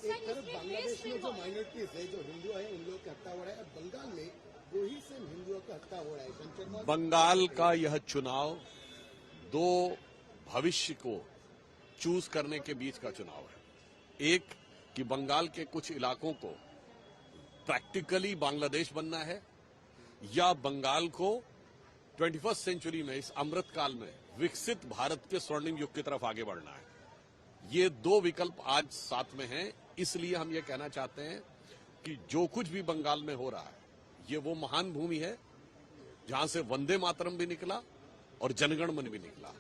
एक तरफ बांग्लादेश में जो माइनॉरिटीज है, जो हिंदू है, उन लोगों की हत्या हो रहा है, बंगाल में वही से हिंदुओं का हत्या हो रहा है। बंगाल का यह चुनाव दो भविष्य को चूज करने के बीच का चुनाव है। एक कि बंगाल के कुछ इलाकों को प्रैक्टिकली बांग्लादेश बनना है या बंगाल को 21वीं सेंचुरी में, इस अमृत काल में विकसित भारत के स्वर्णिम युग की तरफ आगे बढ़ना है। ये दो विकल्प आज साथ में हैं। इसलिए हम ये कहना चाहते हैं कि जो कुछ भी बंगाल में हो रहा है, ये वो महान भूमि है जहां से वंदे मातरम भी निकला और जनगण मन भी निकला।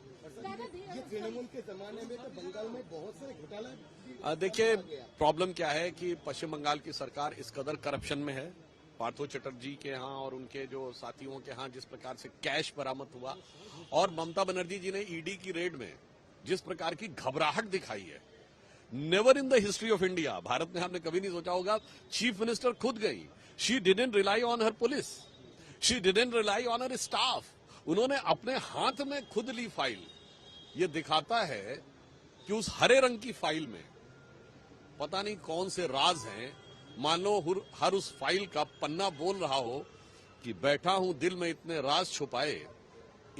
ये तृणमूल के जमाने में तो बंगाल में बहुत सारे घोटाला। देखिए, प्रॉब्लम क्या है कि पश्चिम बंगाल की सरकार इस कदर करप्शन में है। पार्थो चटर्जी के यहाँ और उनके जो साथियों के यहाँ जिस प्रकार से कैश बरामद हुआ, और ममता बनर्जी जी ने ईडी की रेड में जिस प्रकार की घबराहट दिखाई है, never in the history of India, Bharat में हमने कभी नहीं सोचा होगा। चीफ मिनिस्टर खुद गई, she didn't rely on her police, she didn't rely on her staff, उन्होंने अपने हाथ में खुद ली फाइल। ये दिखाता है कि उस हरे रंग की फाइल में पता नहीं कौन से राज हैं। मान लो हर उस फाइल का पन्ना बोल रहा हो कि बैठा हूं दिल में इतने राज छुपाए,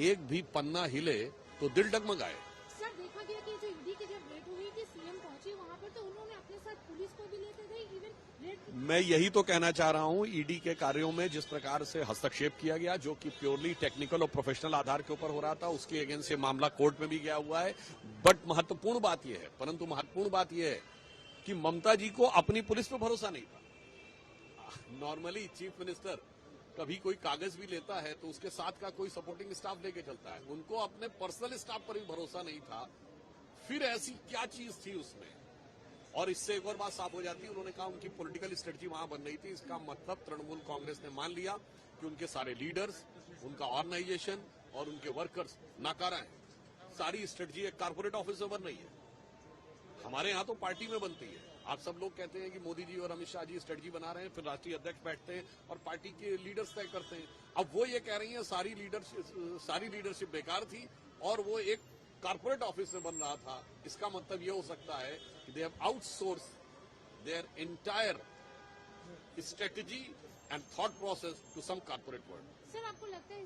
एक भी पन्ना हिले तो दिल डगमगाए। सर, देखा गया कि जो ईडी की जब रेड हुई कि सीएम पहुंचे वहां पर, तो उन्होंने अपने साथ पुलिस को भी लेते गए, इवन रेड। मैं यही तो कहना चाह रहा हूं, ईडी के कार्यों में जिस प्रकार से हस्तक्षेप किया गया, जो कि प्योरली टेक्निकल और प्रोफेशनल आधार के ऊपर हो रहा था, उसके अगेंस्ट ये मामला कोर्ट में भी गया हुआ है। बट महत्वपूर्ण बात यह है, परंतु महत्वपूर्ण बात यह है कि ममता जी को अपनी पुलिस पर भरोसा नहीं था। नॉर्मली चीफ मिनिस्टर कभी कोई कागज भी लेता है तो उसके साथ का कोई सपोर्टिंग स्टाफ लेके चलता है, उनको अपने पर्सनल स्टाफ पर भी भरोसा नहीं था। फिर ऐसी क्या चीज थी उसमें? और इससे एक और बात साफ हो जाती है, उन्होंने कहा उनकी पॉलिटिकल स्ट्रेटजी वहां बन रही थी। इसका मतलब तृणमूल कांग्रेस ने मान लिया कि उनके सारे लीडर्स, उनका ऑर्गेनाइजेशन और उनके वर्कर्स नाकारा है। सारी स्ट्रेटजी एक कारपोरेट ऑफिस में बन रही है। हमारे यहाँ तो पार्टी में बनती है। आप सब लोग कहते हैं कि मोदी जी और अमित शाह जी स्ट्रेटजी बना रहे हैं, फिर राष्ट्रीय अध्यक्ष बैठते हैं और पार्टी के लीडर्स तय करते हैं। अब वो ये कह रही हैं सारी लीडरशिप बेकार थी और वो एक कारपोरेट ऑफिस में बन रहा था। इसका मतलब ये हो सकता है कि they have outsource their entire strategy and thought process to some corporate world. Sir, आपको लगता है